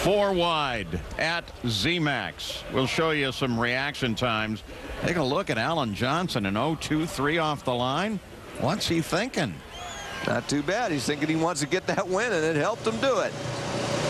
4 wide at ZMAX. We'll show you some reaction times. Take a look at Alan Johnson, an 0.23 off the line. What's he thinking? Not too bad. He's thinking he wants to get that win, and it helped him do it.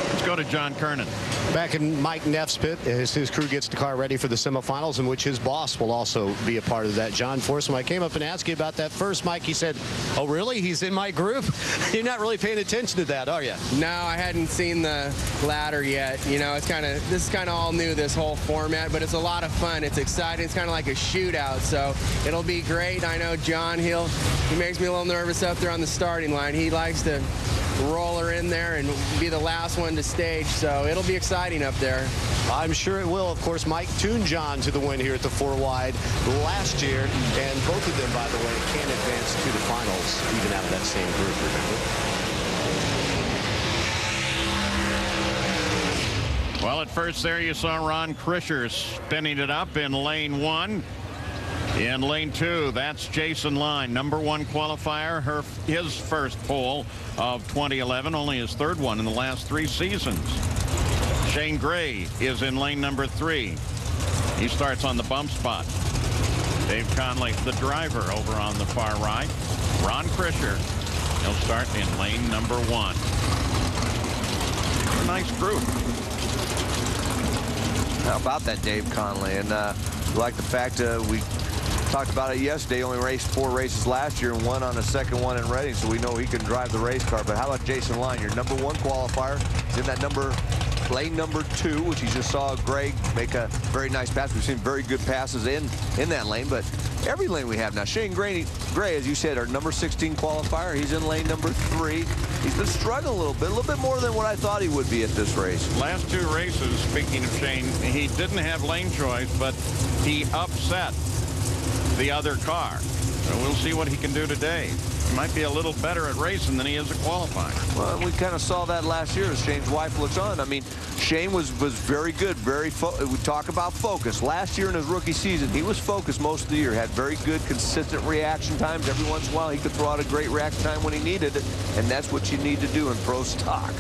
Let's go to John Kernan. Back in Mike Neff's pit as his crew gets the car ready for the semifinals, in which his boss will also be a part of that. John Forsman, I came up and asked you about that first, Mike. He said, oh, really? He's in my group? You're not really paying attention to that, are you? No, I hadn't seen the ladder yet. You know, this is kind of all new, this whole format, but it's a lot of fun. It's exciting. It's kind of like a shootout, so it'll be great. I know John, he makes me a little nervous up there on the starting line. He likes to roll her in there and be the last one to stage, so it'll be exciting up there. I'm sure it will. Of course, Mike tuned John to the win here at the 4 wide last year, and both of them, by the way, can advance to the finals, even out of that same group, remember? Well, at first there you saw Ron Krisher spinning it up in lane 1. In lane 2, that's Jason Line, #1 qualifier, his first pole of 2011, only his 3rd one in the last 3 seasons. Shane Gray is in lane number 3. He starts on the bump spot. Dave Connelly, the driver, over on the far right. Ron Krisher, he'll start in lane number 1. A nice group. How about that, Dave Connelly? And like the fact we talked about it yesterday, only raced 4 races last year and won on the 2nd one in Reading, so we know he can drive the race car. But how about Jason Line, your #1 qualifier? He's in that lane number 2, which you just saw Greg make a very nice pass. We've seen very good passes in that lane, but every lane we have now. Shane Gray, as you said, our #16 qualifier. He's in lane number 3. He's been struggling a little bit more than what I thought he would be at this race. Last 2 races, speaking of Shane, he didn't have lane choice, but he upset the other car. So we'll see what he can do today. He might be a little better at racing than he is at qualifying. Well, we kind of saw that last year as Shane's wife looks on. I mean, Shane was very good. We talk about focus. Last year in his rookie season, he was focused most of the year. Had very good, consistent reaction times. Every once in a while, he could throw out a great reaction time when he needed it, and that's what you need to do in pro stock.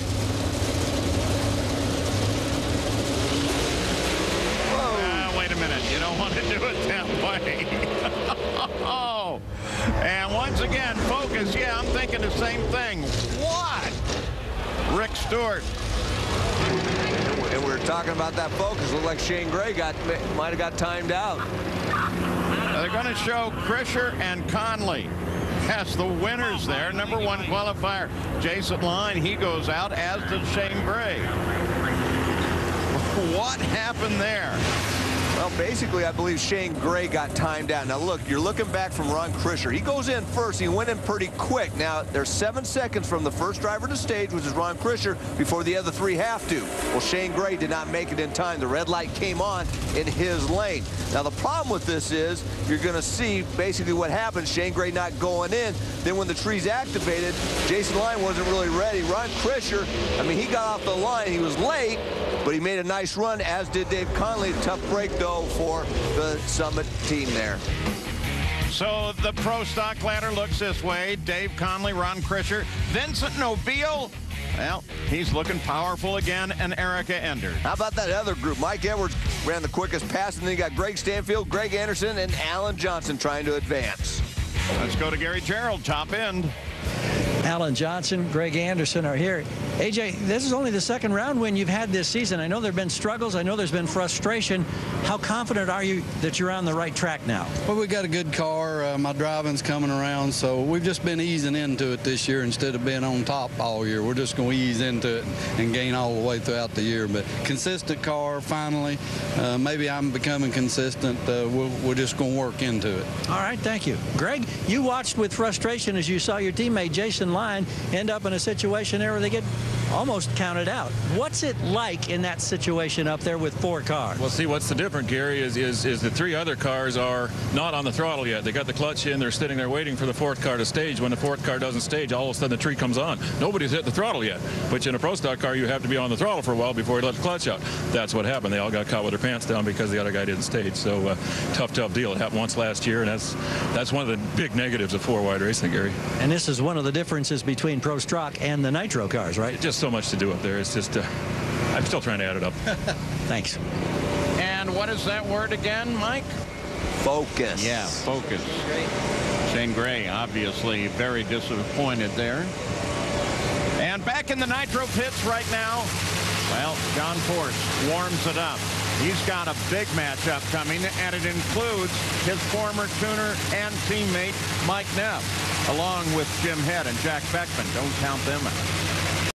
Wait a minute. You don't want to do it that way. Oh, and once again, focus. Yeah, I'm thinking the same thing. What? Rick Stewart. And we were talking about that focus. Looked like Shane Gray might have got timed out. They're going to show Krisher and Connelly as the winners there. #1 qualifier, Jason Line. He goes out, as does Shane Gray. What happened there? Well, basically, I believe Shane Gray got timed out. Now, look, you're looking back from Ron Krisher. He goes in first. He went in pretty quick. Now, there's 7 seconds from the first driver to stage, which is Ron Krisher, before the other 3 have to. Well, Shane Gray did not make it in time. The red light came on in his lane. Now, the problem with this is you're going to see basically what happens. Shane Gray not going in. Then when the tree's activated, Jason Line wasn't really ready. Ron Krisher, I mean, he got off the line. He was late, but he made a nice run, as did Dave Connelly. Tough break, though, for the Summit team there. So the pro stock ladder looks this way. Dave Connelly, Ron Krisher, Vincent Nobile. Well, he's looking powerful again, and Erica Enders. How about that other group? Mike Edwards ran the quickest pass, and then you got Greg Stanfield, Greg Anderson, and Alan Johnson trying to advance. Let's go to Gary Gerald, top end. Alan Johnson, Greg Anderson are here. AJ, this is only the 2nd round win you've had this season. I know there have been struggles. I know there's been frustration. How confident are you that you're on the right track now? Well, we got a good car. My driving's coming around, so we've just been easing into it this year instead of being on top all year. We're just going to ease into it and gain all the way throughout the year. But consistent car, finally. Maybe I'm becoming consistent. We're just going to work into it. All right, thank you. Greg, you watched with frustration as you saw your teammate Jason Line end up in a situation there where they get almost counted out. What's it like in that situation up there with 4 cars? Well, see, what's the difference, Gary, is the 3 other cars are not on the throttle yet. They got the clutch in. They're sitting there waiting for the 4th car to stage. When the 4th car doesn't stage, all of a sudden the tree comes on. Nobody's hit the throttle yet. But in a pro stock car, you have to be on the throttle for a while before you let the clutch out. That's what happened. They all got caught with their pants down because the other guy didn't stage. So tough deal. It happened once last year, and that's one of the big negatives of 4-wide racing, Gary. And this is one of the differences between pro stock and the nitro cars, right? Just so much to do up there. It's just I'm still trying to add it up. Thanks. And what is that word again, Mike? Focus. Yeah, focus. Shane Gray obviously very disappointed there. And back in the nitro pits right now, well, John Force warms it up. He's got a big matchup coming, and it includes his former tuner and teammate Mike Neff, along with Jim Head and Jack Beckman. Don't count them out.